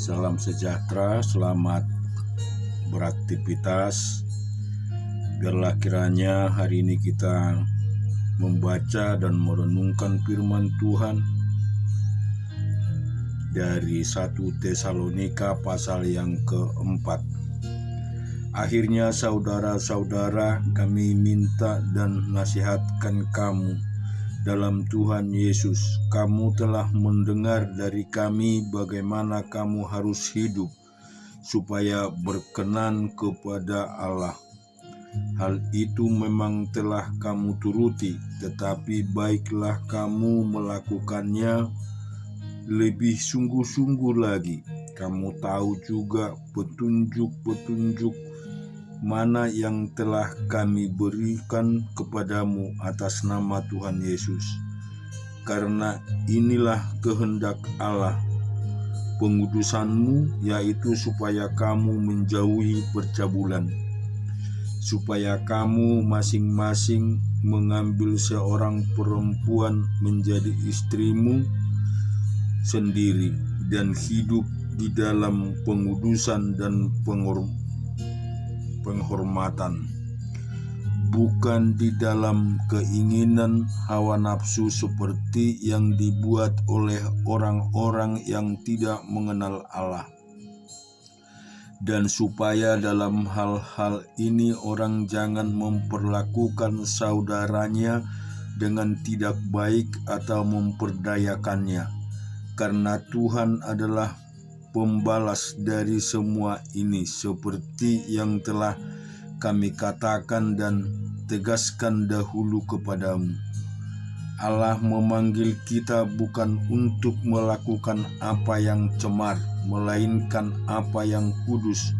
Salam sejahtera, selamat beraktivitas. Biarlah kiranya hari ini kita membaca dan merenungkan firman Tuhan dari 1 Tesalonika pasal yang keempat. Akhirnya saudara-saudara, kami minta dan nasihatkan kamu dalam Tuhan Yesus. Kamu telah mendengar dari kami bagaimana kamu harus hidup supaya berkenan kepada Allah. Hal itu memang telah kamu turuti, tetapi baiklah kamu melakukannya lebih sungguh-sungguh lagi. Kamu tahu juga petunjuk-petunjuk mana yang telah kami berikan kepadamu atas nama Tuhan Yesus. Karena inilah kehendak Allah, pengudusanmu, yaitu supaya kamu menjauhi percabulan, supaya kamu masing-masing mengambil seorang perempuan menjadi istrimu sendiri dan hidup di dalam pengudusan dan penghormatan, bukan di dalam keinginan hawa nafsu seperti yang dibuat oleh orang-orang yang tidak mengenal Allah. Dan supaya dalam hal-hal ini orang jangan memperlakukan saudaranya dengan tidak baik atau memperdayakannya, karena Tuhan adalah pembalas dari semua ini, seperti yang telah kami katakan dan tegaskan dahulu kepadamu. Allah memanggil kita bukan untuk melakukan apa yang cemar, melainkan apa yang kudus.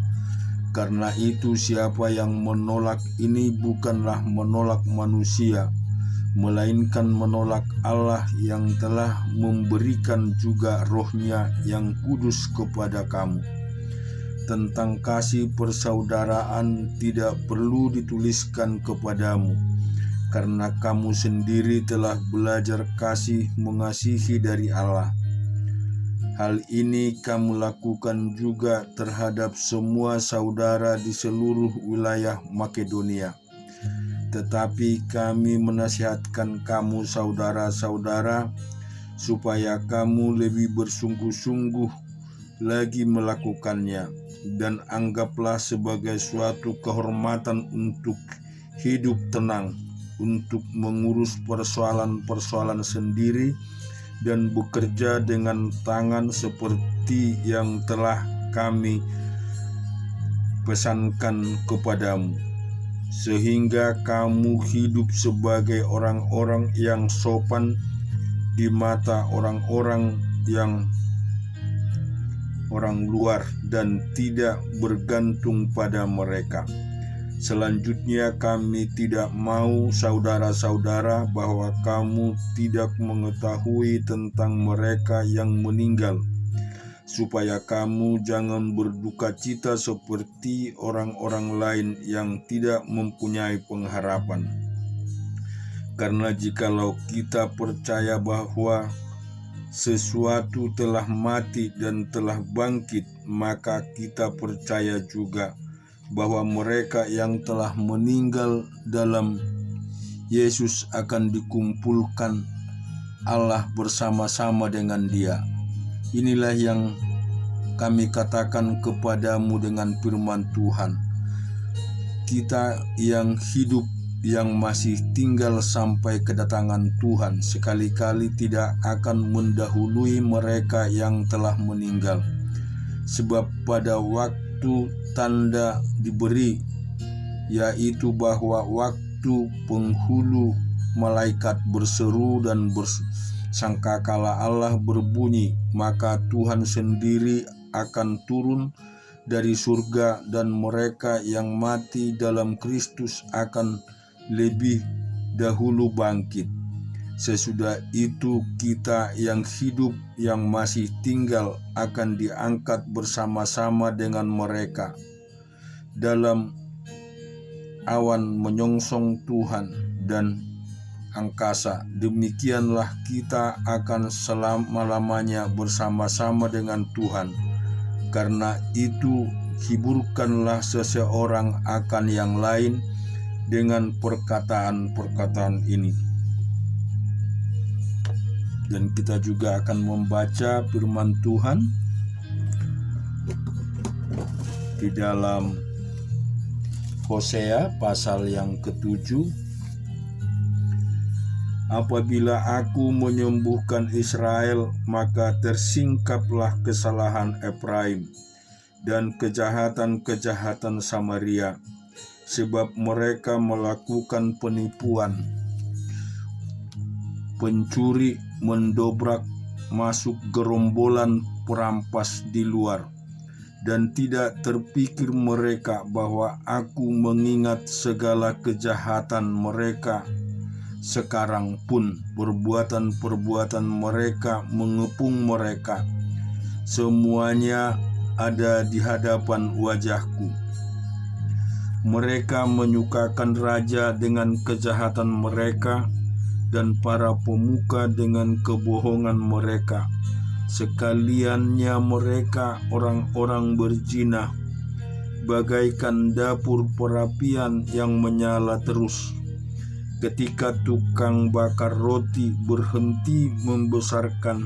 Karena itu siapa yang menolak ini bukanlah menolak manusia, melainkan menolak Allah yang telah memberikan juga Roh-Nya yang kudus kepada kamu. Tentang kasih persaudaraan tidak perlu dituliskan kepadamu, karena kamu sendiri telah belajar kasih mengasihi dari Allah. Hal ini kamu lakukan juga terhadap semua saudara di seluruh wilayah Makedonia. Tetapi kami menasihatkan kamu saudara-saudara, supaya kamu lebih bersungguh-sungguh lagi melakukannya, dan anggaplah sebagai suatu kehormatan untuk hidup tenang, untuk mengurus persoalan-persoalan sendiri dan bekerja dengan tangan seperti yang telah kami pesankan kepadamu, sehingga kamu hidup sebagai orang-orang yang sopan di mata orang-orang yang orang luar dan tidak bergantung pada mereka. Selanjutnya kami tidak mau saudara-saudara bahwa kamu tidak mengetahui tentang mereka yang meninggal, supaya kamu jangan berduka cita seperti orang-orang lain yang tidak mempunyai pengharapan. Karena jikalau kita percaya bahwa sesuatu telah mati dan telah bangkit, maka kita percaya juga bahwa mereka yang telah meninggal dalam Yesus akan dikumpulkan Allah bersama-sama dengan Dia. Inilah yang kami katakan kepadamu dengan firman Tuhan. Kita yang hidup, yang masih tinggal sampai kedatangan Tuhan, sekali-kali tidak akan mendahului mereka yang telah meninggal. Sebab pada waktu tanda diberi, yaitu bahwa waktu penghulu malaikat berseru dan bersangkakala Allah berbunyi, maka Tuhan sendiri akan turun dari surga dan mereka yang mati dalam Kristus akan lebih dahulu bangkit. Sesudah itu kita yang hidup, yang masih tinggal, akan diangkat bersama-sama dengan mereka dalam awan menyongsong Tuhan dan angkasa. Demikianlah kita akan selama-lamanya bersama-sama dengan Tuhan. Karena itu hiburkanlah seseorang akan yang lain dengan perkataan-perkataan ini. Dan kita juga akan membaca firman Tuhan di dalam Hosea pasal yang ke-7. Apabila aku menyembuhkan Israel, maka tersingkaplah kesalahan Efraim dan kejahatan-kejahatan Samaria, sebab mereka melakukan penipuan, pencuri mendobrak masuk gerombolan perampas di luar, dan tidak terpikir mereka bahwa aku mengingat segala kejahatan mereka. Sekarang pun perbuatan-perbuatan mereka mengepung mereka. Semuanya ada di hadapan wajahku. Mereka menyukakan raja dengan kejahatan mereka dan para pemuka dengan kebohongan mereka. Sekaliannya mereka orang-orang berzina, bagaikan dapur perapian yang menyala terus. Ketika tukang bakar roti berhenti membesarkan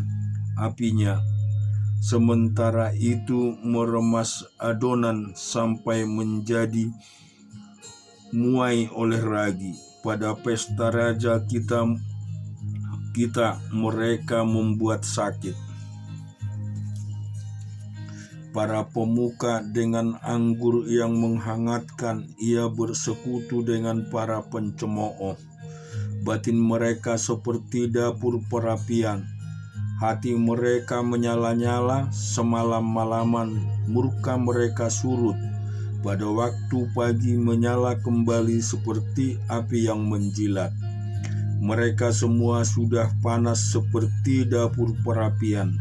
apinya, sementara itu meremas adonan sampai menjadi muai oleh ragi. Pada pesta raja kita mereka membuat sakit. Para pemuka dengan anggur yang menghangatkan, ia bersekutu dengan para pencemooh. Batin mereka seperti dapur perapian. Hati mereka menyala-nyala, semalam-malaman murka mereka surut. Pada waktu pagi menyala kembali seperti api yang menjilat. Mereka semua sudah panas seperti dapur perapian,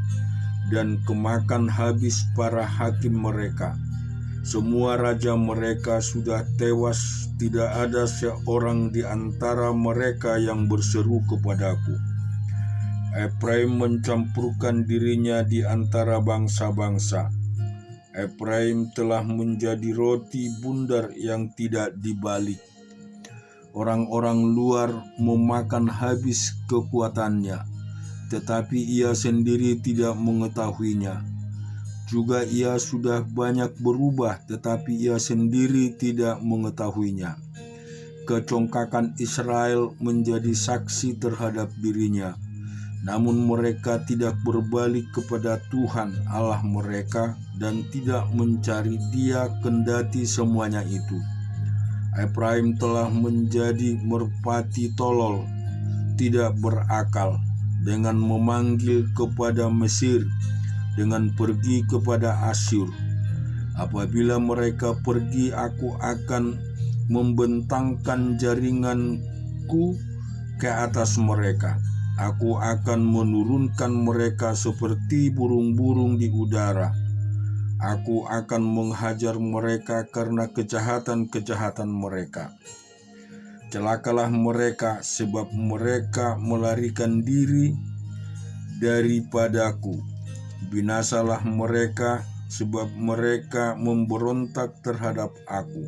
dan kemakan habis para hakim mereka. Semua raja mereka sudah tewas, tidak ada seorang di antara mereka yang berseru kepadaku. Efraim mencampurkan dirinya di antara bangsa-bangsa. Efraim telah menjadi roti bundar yang tidak dibalik. Orang-orang luar memakan habis kekuatannya, tetapi ia sendiri tidak mengetahuinya. Juga ia sudah banyak berubah, tetapi ia sendiri tidak mengetahuinya. Kecongkakan Israel menjadi saksi terhadap dirinya, namun mereka tidak berbalik kepada Tuhan Allah mereka dan tidak mencari Dia kendati semuanya itu. Efraim telah menjadi merpati tolol, tidak berakal, dengan memanggil kepada Mesir, dengan pergi kepada Asyur. Apabila mereka pergi, aku akan membentangkan jaringanku ke atas mereka. Aku akan menurunkan mereka seperti burung-burung di udara. Aku akan menghajar mereka karena kejahatan-kejahatan mereka. Celakalah mereka, sebab mereka melarikan diri daripadaku. Binasalah mereka, sebab mereka memberontak terhadap aku.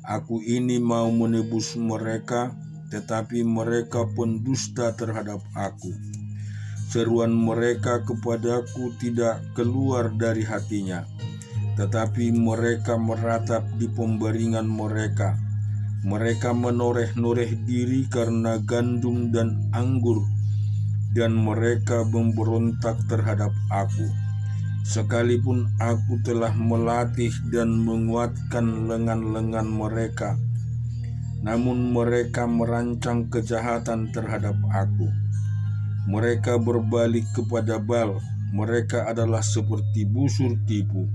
Aku ini mau menebus mereka, tetapi mereka pendusta terhadap aku. Seruan mereka kepadaku tidak keluar dari hatinya, tetapi mereka meratap di pembaringan mereka. Mereka menoreh-noreh diri karena gandum dan anggur, dan mereka memberontak terhadap aku. Sekalipun aku telah melatih dan menguatkan lengan-lengan mereka, namun mereka merancang kejahatan terhadap aku. Mereka berbalik kepada Baal, mereka adalah seperti busur tipu.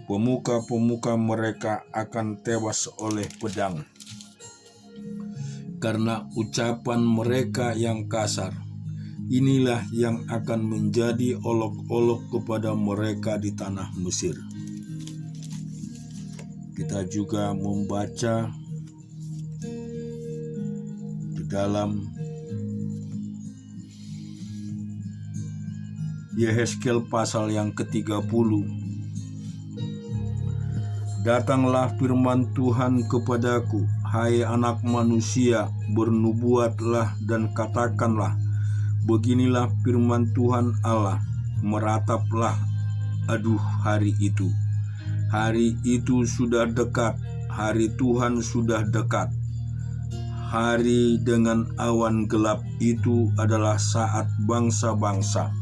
Pemuka-pemuka mereka akan tewas oleh pedang. Karena ucapan mereka yang kasar, inilah yang akan menjadi olok-olok kepada mereka di tanah Mesir. Kita juga membaca di dalam Yehezkiel pasal yang ke-30. Datanglah firman Tuhan kepadaku, hai anak manusia, bernubuatlah dan katakanlah, beginilah firman Tuhan Allah, merataplah, aduh hari itu. Hari itu sudah dekat, hari Tuhan sudah dekat. Hari dengan awan gelap itu adalah saat bangsa-bangsa.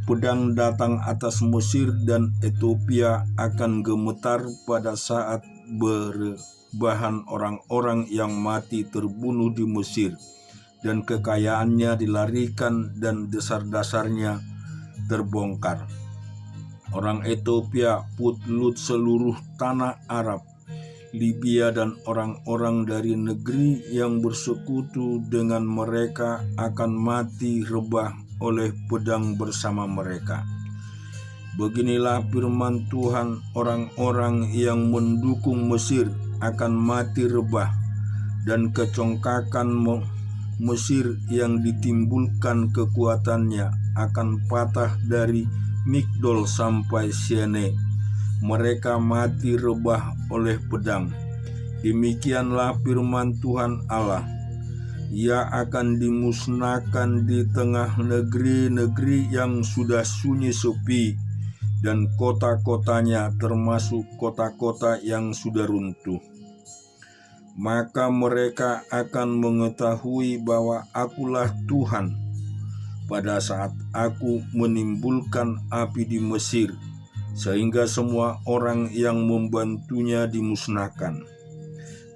Pedang datang atas Mesir dan Ethiopia akan gemetar pada saat berbahan orang-orang yang mati terbunuh di Mesir, dan kekayaannya dilarikan dan dasar-dasarnya terbongkar. Orang Ethiopia putlut seluruh tanah Arab, Libya dan orang-orang dari negeri yang bersekutu dengan mereka akan mati rebah oleh pedang bersama mereka. Beginilah firman Tuhan, orang-orang yang mendukung Mesir akan mati rebah, dan kecongkakan Mesir yang ditimbulkan kekuatannya akan patah dari Migdol sampai Siene. Mereka mati rebah oleh pedang. Demikianlah firman Tuhan Allah. Ia akan dimusnahkan di tengah negeri-negeri yang sudah sunyi sepi, dan kota-kotanya termasuk kota-kota yang sudah runtuh. Maka mereka akan mengetahui bahwa Akulah Tuhan, pada saat Aku menimbulkan api di Mesir, sehingga semua orang yang membantunya dimusnahkan.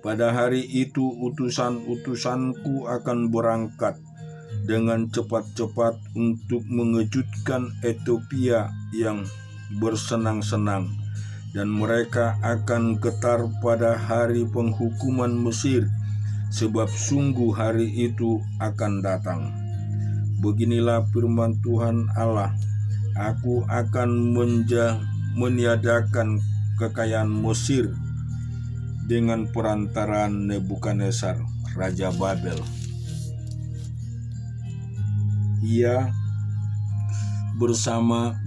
Pada hari itu utusan-utusanku akan berangkat dengan cepat-cepat untuk mengejutkan Ethiopia yang bersenang-senang, dan mereka akan getar pada hari penghukuman Mesir, sebab sungguh hari itu akan datang. Beginilah firman Tuhan Allah, Aku akan meniadakan kekayaan Mesir dengan perantaraan Nebukadnezar, Raja Babel. Ia bersama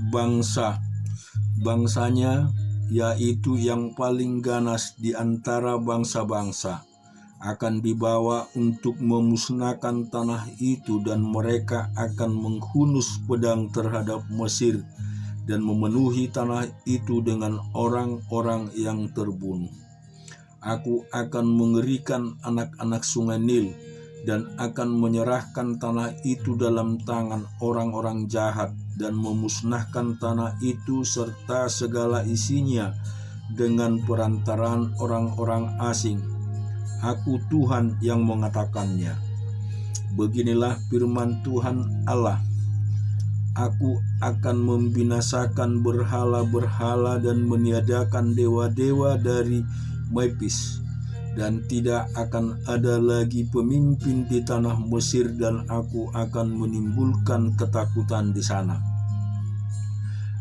bangsanya, yaitu yang paling ganas di antara bangsa-bangsa, akan dibawa untuk memusnahkan tanah itu, dan mereka akan menghunus pedang terhadap Mesir dan memenuhi tanah itu dengan orang-orang yang terbunuh. Aku akan mengerikan anak-anak sungai Nil dan akan menyerahkan tanah itu dalam tangan orang-orang jahat dan memusnahkan tanah itu serta segala isinya dengan perantaraan orang-orang asing. Aku Tuhan yang mengatakannya. Beginilah firman Tuhan Allah. Aku akan membinasakan berhala-berhala dan meniadakan dewa-dewa dari Memphis, dan tidak akan ada lagi pemimpin di tanah Mesir, dan aku akan menimbulkan ketakutan di sana.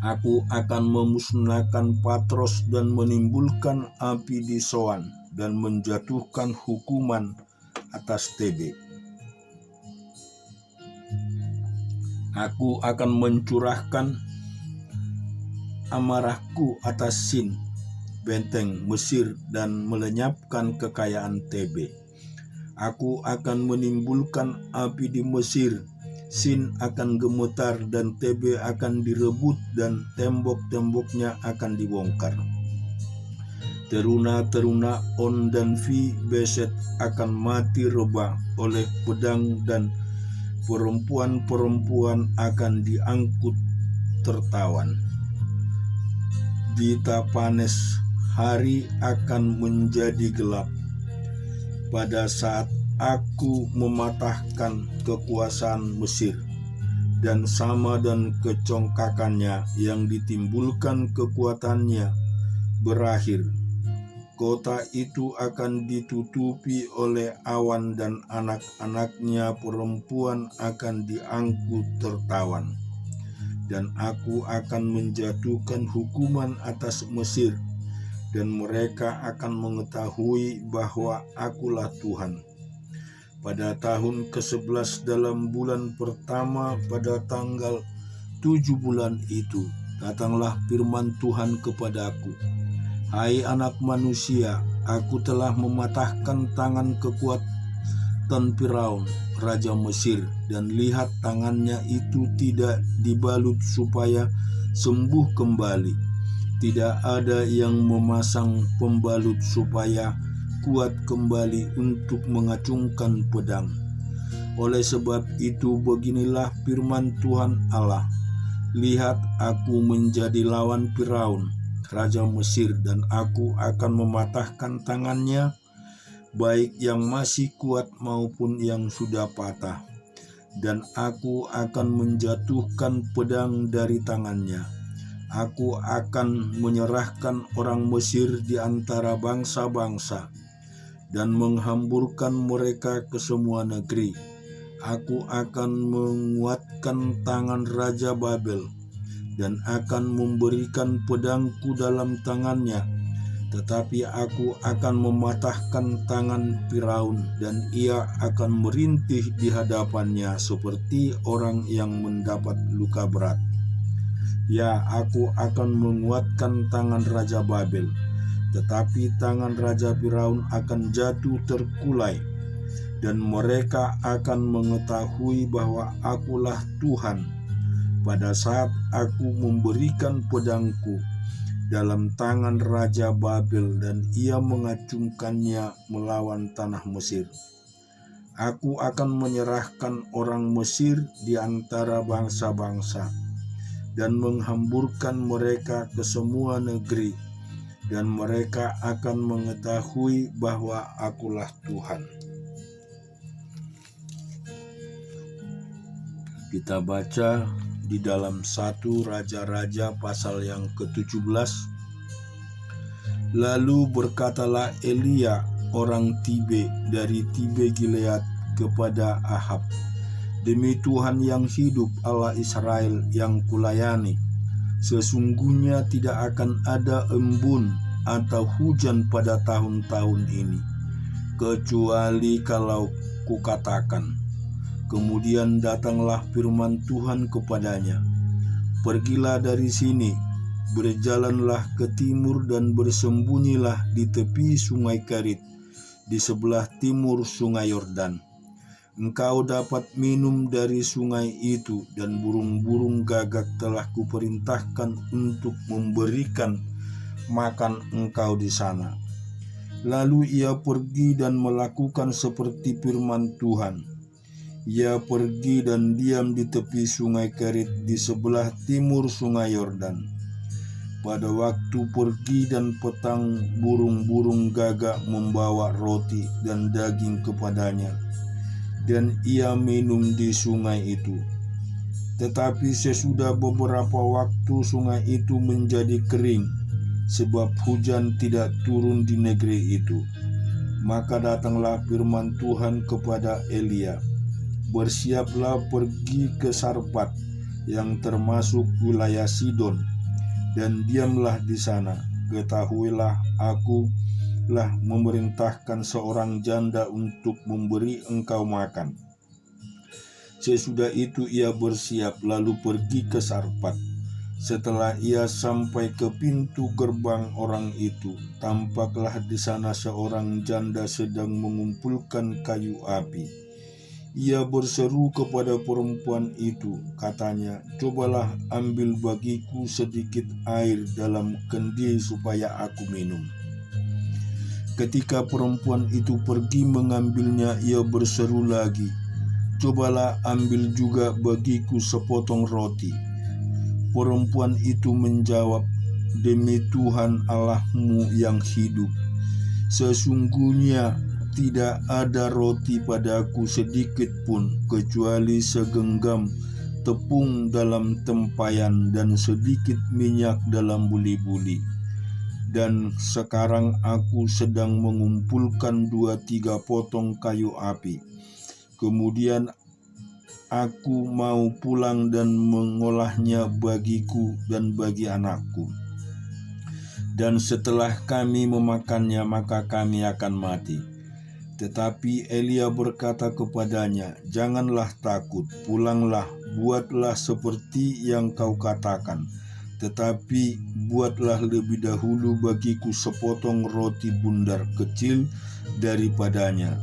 Aku akan memusnahkan Patros dan menimbulkan api di Soan, dan menjatuhkan hukuman atas Tebe. Aku akan mencurahkan amarahku atas Sin, benteng Mesir, dan melenyapkan kekayaan Tebe. Aku akan menimbulkan api di Mesir, Sin akan gemetar dan Tebe akan direbut dan tembok-temboknya akan dibongkar. Teruna-teruna On dan Vi Beset akan mati rebah oleh pedang, dan perempuan-perempuan akan diangkut tertawan. Di Tapanes hari akan menjadi gelap pada saat Aku mematahkan kekuasaan Mesir, dan Sama dan kecongkakannya yang ditimbulkan kekuatannya berakhir. Kota itu akan ditutupi oleh awan, dan anak-anaknya perempuan akan diangkut tertawan. Dan Aku akan menjatuhkan hukuman atas Mesir, dan mereka akan mengetahui bahwa Akulah Tuhan. Pada tahun ke-11 dalam bulan pertama, pada tanggal 7 bulan itu, datanglah firman Tuhan kepadaku. Hai anak manusia, aku telah mematahkan tangan kekuatan Firaun, raja Mesir, dan lihat tangannya itu tidak dibalut supaya sembuh kembali. Tidak ada yang memasang pembalut supaya kuat kembali untuk mengacungkan pedang. Oleh sebab itu beginilah firman Tuhan Allah, lihat, aku menjadi lawan Firaun, raja Mesir, dan aku akan mematahkan tangannya, baik yang masih kuat maupun yang sudah patah. Dan aku akan menjatuhkan pedang dari tangannya. Aku akan menyerahkan orang Mesir di antara bangsa-bangsa dan menghamburkan mereka ke semua negeri. Aku akan menguatkan tangan Raja Babel dan akan memberikan pedangku dalam tangannya, tetapi aku akan mematahkan tangan Firaun dan ia akan merintih di hadapannya seperti orang yang mendapat luka berat. Ya, aku akan menguatkan tangan Raja Babel, tetapi tangan Raja Firaun akan jatuh terkulai, dan mereka akan mengetahui bahwa akulah Tuhan pada saat aku memberikan pedangku dalam tangan Raja Babel dan ia mengacungkannya melawan tanah Mesir. Aku akan menyerahkan orang Mesir di antara bangsa-bangsa dan menghamburkan mereka ke semua negeri, dan mereka akan mengetahui bahwa akulah Tuhan. Kita baca di dalam 1 Raja-Raja pasal yang ke-17. Lalu berkatalah Elia orang Tibe dari Tibe Gilead kepada Ahab, demi Tuhan yang hidup, Allah Israel yang kulayani, sesungguhnya tidak akan ada embun atau hujan pada tahun-tahun ini, kecuali kalau kukatakan. Kemudian datanglah firman Tuhan kepadanya, pergilah dari sini, berjalanlah ke timur dan bersembunyilah di tepi sungai Kerit, di sebelah timur sungai Yordan. Engkau dapat minum dari sungai itu, dan burung-burung gagak telah kuperintahkan untuk memberikan makan engkau di sana. Lalu ia pergi dan melakukan seperti firman Tuhan. Ia pergi dan diam di tepi sungai Kerit di sebelah timur sungai Yordan. Pada waktu pergi dan petang, burung-burung gagak membawa roti dan daging kepadanya, dan ia minum di sungai itu. Tetapi sesudah beberapa waktu sungai itu menjadi kering, sebab hujan tidak turun di negeri itu. Maka datanglah firman Tuhan kepada Elia, bersiaplah pergi ke Sarpat yang termasuk wilayah Sidon, dan diamlah di sana. Ketahuilah, aku telah memerintahkan seorang janda untuk memberi engkau makan. Sesudah itu ia bersiap lalu pergi ke Sarpat. Setelah ia sampai ke pintu gerbang orang itu, tampaklah di sana seorang janda sedang mengumpulkan kayu api. Ia berseru kepada perempuan itu, katanya, cobalah ambil bagiku sedikit air dalam kendi supaya aku minum. Ketika perempuan itu pergi mengambilnya, ia berseru lagi, cobalah ambil juga bagiku sepotong roti. Perempuan itu menjawab, demi Tuhan Allahmu yang hidup, sesungguhnya tidak ada roti padaku sedikit pun, kecuali segenggam tepung dalam tempayan dan sedikit minyak dalam buli-buli. Dan sekarang aku sedang mengumpulkan 2-3 potong kayu api. Kemudian aku mau pulang dan mengolahnya bagiku dan bagi anakku. Dan setelah kami memakannya, maka kami akan mati. Tetapi Elia berkata kepadanya, janganlah takut, pulanglah, buatlah seperti yang kau katakan. tetapi buatlah lebih dahulu bagiku sepotong roti bundar kecil daripadanya,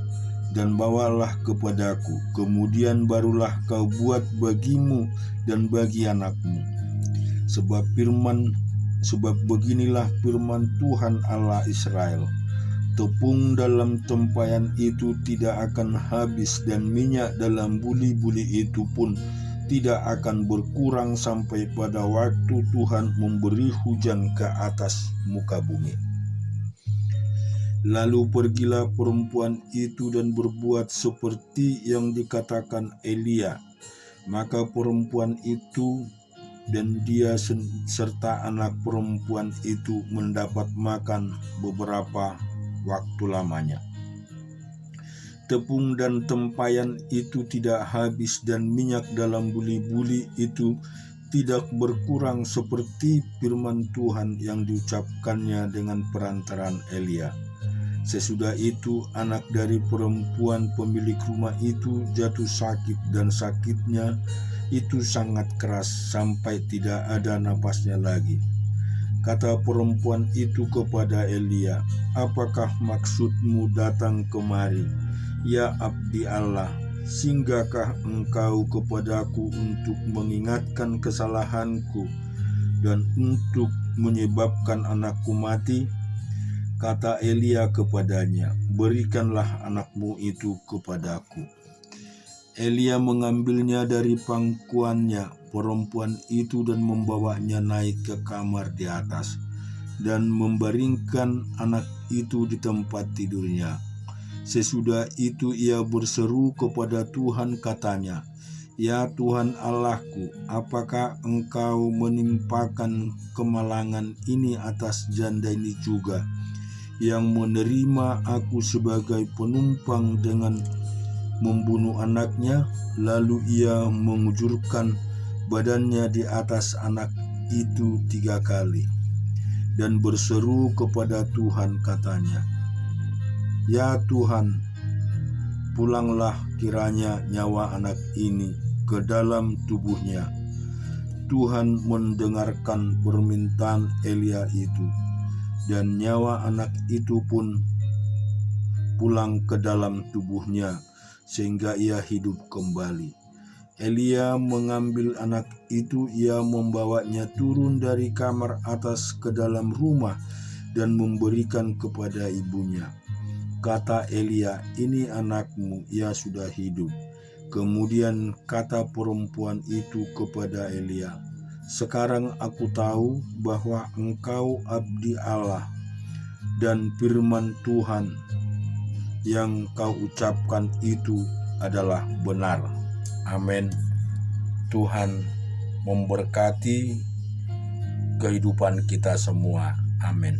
dan bawalah kepadaku, kemudian barulah kau buat bagimu dan bagi anakmu. Sebab beginilah firman Tuhan Allah Israel, tepung dalam tempayan itu tidak akan habis, dan minyak dalam buli-buli itu pun tidak akan berkurang sampai pada waktu Tuhan memberi hujan ke atas muka bumi. Lalu pergilah perempuan itu dan berbuat seperti yang dikatakan Elia. Maka perempuan itu dan dia serta anak perempuan itu mendapat makan beberapa waktu lamanya. Tepung dan tempayan itu tidak habis, dan minyak dalam buli-buli itu tidak berkurang, seperti firman Tuhan yang diucapkannya dengan perantaran Elia. Sesudah itu anak dari perempuan pemilik rumah itu jatuh sakit, dan sakitnya itu sangat keras sampai tidak ada napasnya lagi. Kata perempuan itu kepada Elia, "Apakah maksudmu datang kemari, ya abdi Allah? Singgahkah engkau kepadaku untuk mengingatkan kesalahanku dan untuk menyebabkan anakku mati?" Kata Elia kepadanya, "Berikanlah anakmu itu kepadaku." Elia mengambilnya dari pangkuannya perempuan itu dan membawanya naik ke kamar di atas dan membaringkan anak itu di tempat tidurnya. Sesudah itu ia berseru kepada Tuhan, katanya, "Ya Tuhan Allahku, apakah engkau menimpakan kemalangan ini atas janda ini juga, yang menerima aku sebagai penumpang dengan membunuh anaknya?" Lalu ia mengujurkan badannya di atas anak itu 3 kali dan berseru kepada Tuhan, katanya, "Ya Tuhan, pulanglah kiranya nyawa anak ini ke dalam tubuhnya." Tuhan mendengarkan permintaan Elia itu, dan nyawa anak itu pun pulang ke dalam tubuhnya, sehingga ia hidup kembali. Elia mengambil anak itu, ia membawanya turun dari kamar atas ke dalam rumah dan memberikan kepada ibunya. Kata Elia, "Ini anakmu, ia sudah hidup." Kemudian kata perempuan itu kepada Elia, "Sekarang aku tahu bahwa engkau abdi Allah, dan firman Tuhan yang kau ucapkan itu adalah benar." Amin. Tuhan memberkati kehidupan kita semua. Amin.